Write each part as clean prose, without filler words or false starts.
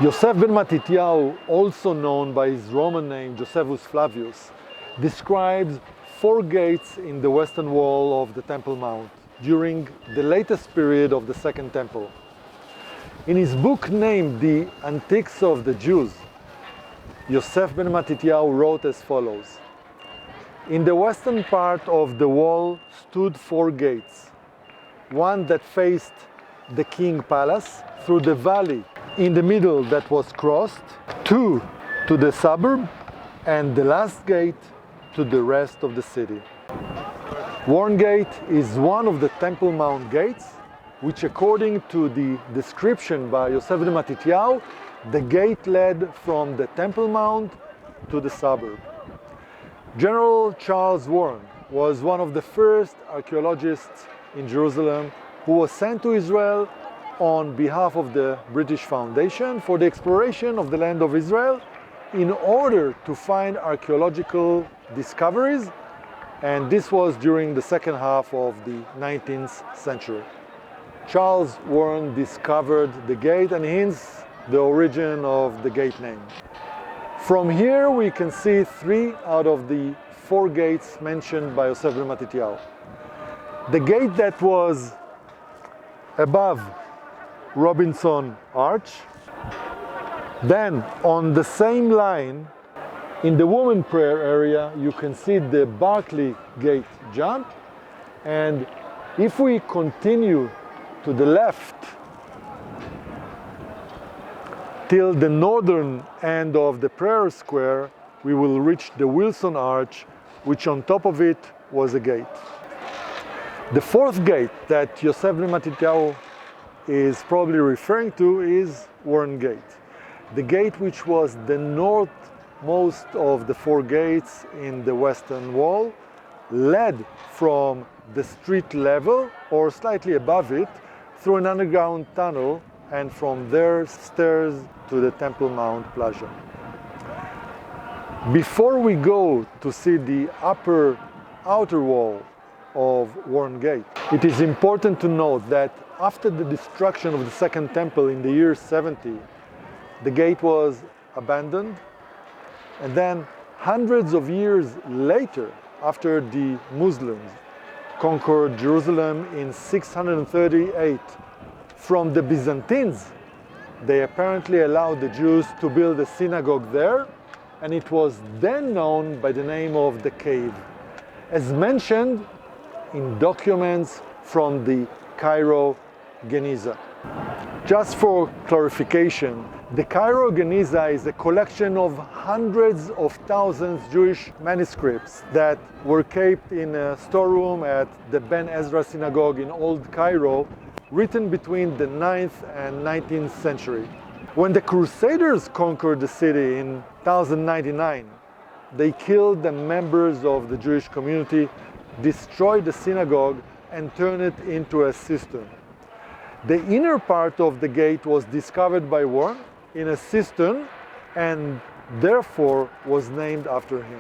Yosef ben Matityahu, also known by his Roman name Josephus Flavius, describes 4 gates in the western wall of the Temple Mount during the latest period of the Second Temple. In his book named The Antiquities of the Jews, Yosef ben Matityahu wrote as follows: "In the western part of the wall stood 4 gates, one that faced the king palace through the valley in the middle that was crossed, 2 to the suburb, and the last gate to the rest of the city." Warren Gate is one of the Temple Mount gates, which according to the description by Yosef ben Matityahu, the gate led from the Temple Mount to the suburb. General Charles Warren was one of the first archaeologists in Jerusalem who was sent to Israel on behalf of the British Foundation for the exploration of the land of Israel in order to find archaeological discoveries, and this was during the second half of the 19th century. Charles Warren discovered the gate and hence the origin of the gate name. From here we can see 3 out of the 4 gates mentioned by Yosef ben Matityahu. The gate that was above Robinson Arch, then on the same line in the woman prayer area you can see the Barclay Gate jump, and if we continue to the left till the northern end of the prayer square, we will reach the Wilson Arch, which on top of it was a gate. The 4th gate that Yosef ben Matityahu is probably referring to is Warren Gate. The gate which was the northmost of the 4 gates in the western wall, led from the street level or slightly above it through an underground tunnel, and from there stairs to the Temple Mount Plaza. Before we go to see the outer wall of Warren Gate, it is important to note that after the destruction of the Second Temple in the year 70, the gate was abandoned, and then hundreds of years later, after the Muslims conquered Jerusalem in 638 from the Byzantines, they apparently allowed the Jews to build a synagogue there, and it was then known by the name of the cave, as mentioned in documents from the Cairo Geniza. Just for clarification, the Cairo Geniza is a collection of hundreds of thousands Jewish manuscripts that were kept in a storeroom at the Ben Ezra Synagogue in Old Cairo, written between the 9th and 19th century. When the Crusaders conquered the city in 1099, they killed the members of the Jewish community, destroyed the synagogue, and turned it into a cistern. The inner part of the gate was discovered by Warren in a cistern and therefore was named after him.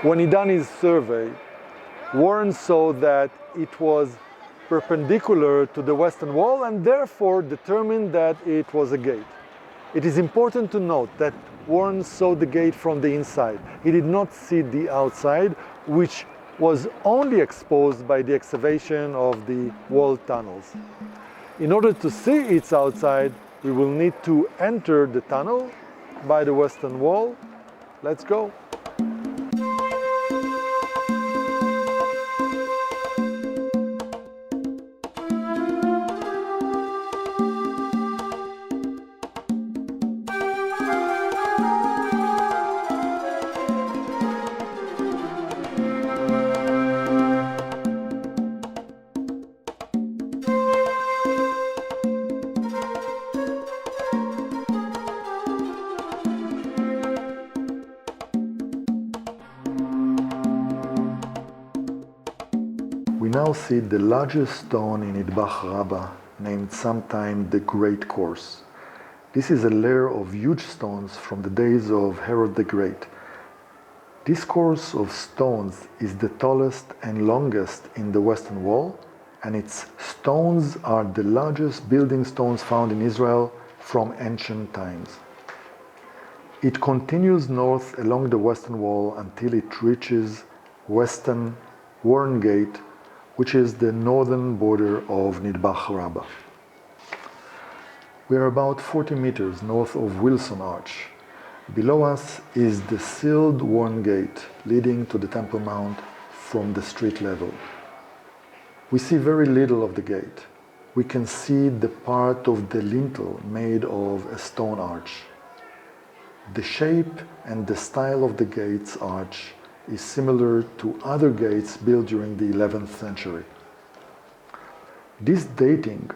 When he done his survey, Warren saw that it was perpendicular to the western wall and therefore determined that it was a gate. It is important to note that Warren saw the gate from the inside. He did not see the outside, which was only exposed by the excavation of the wall tunnels. In order to see its outside, we will need to enter the tunnel by the western wall. Let's go. We now see the largest stone in Idbach Rabbah, named sometime the Great Course. This is a layer of huge stones from the days of Herod the Great. This course of stones is the tallest and longest in the western wall, and its stones are the largest building stones found in Israel from ancient times. It continues north along the western wall until it reaches western Warren Gate, which is the northern border of Nidbach Rabbah. We are about 40 meters north of Wilson Arch. Below us is the sealed Warren Gate leading to the Temple Mount from the street level. We see very little of the gate. We can see the part of the lintel made of a stone arch. The shape and the style of the gate's arch is similar to other gates built during the 11th century. This dating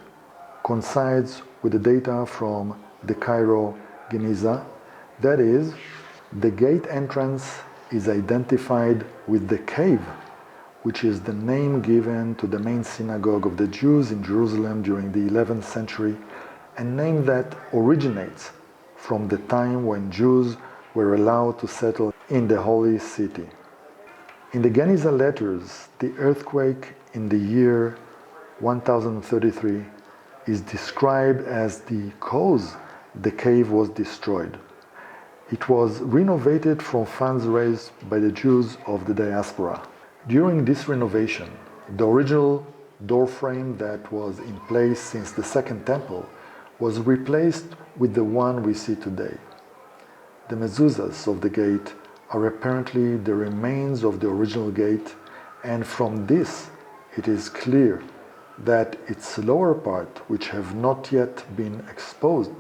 coincides with the data from the Cairo Geniza. That is, the gate entrance is identified with the cave, which is the name given to the main synagogue of the Jews in Jerusalem during the 11th century, a name that originates from the time when Jews were allowed to settle in the Holy City. In the Geniza letters, the earthquake in the year 1033 is described as the cause the cave was destroyed. It was renovated from funds raised by the Jews of the diaspora. During this renovation, the original door frame that was in place since the Second Temple was replaced with the one we see today. The mezuzahs of the gate are apparently the remains of the original gate, and from this it is clear that its lower part, which have not yet been exposed,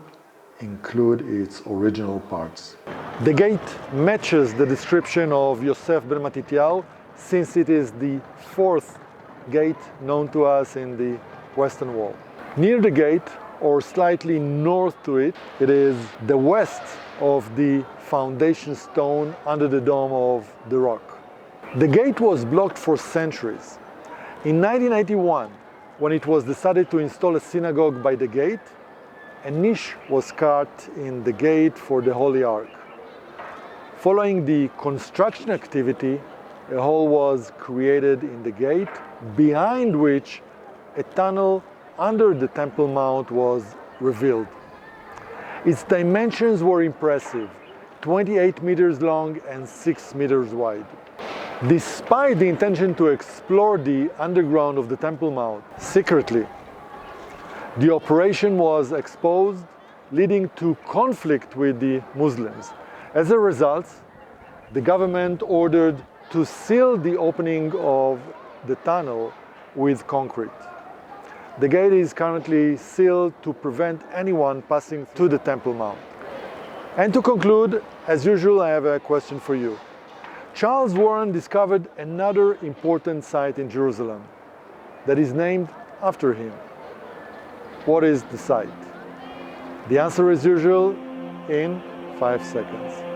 include its original parts. The gate matches the description of Yosef ben Matityahu, since it is the fourth gate known to us in the western wall. Near the gate, or slightly north to it, it is the west of the foundation stone under the dome of the rock. The gate was blocked for centuries. In 1981, when it was decided to install a synagogue by the gate, a niche was cut in the gate for the Holy Ark. Following the construction activity, a hole was created in the gate, behind which a tunnel under the Temple Mount was revealed. Its dimensions were impressive, 28 meters long and 6 meters wide. Despite the intention to explore the underground of the Temple Mount secretly, the operation was exposed, leading to conflict with the Muslims. As a result, the government ordered to seal the opening of the tunnel with concrete. The gate is currently sealed to prevent anyone passing to the Temple Mount. And to conclude, as usual, I have a question for you. Charles Warren discovered another important site in Jerusalem that is named after him. What is the site? The answer, as usual, in 5 seconds.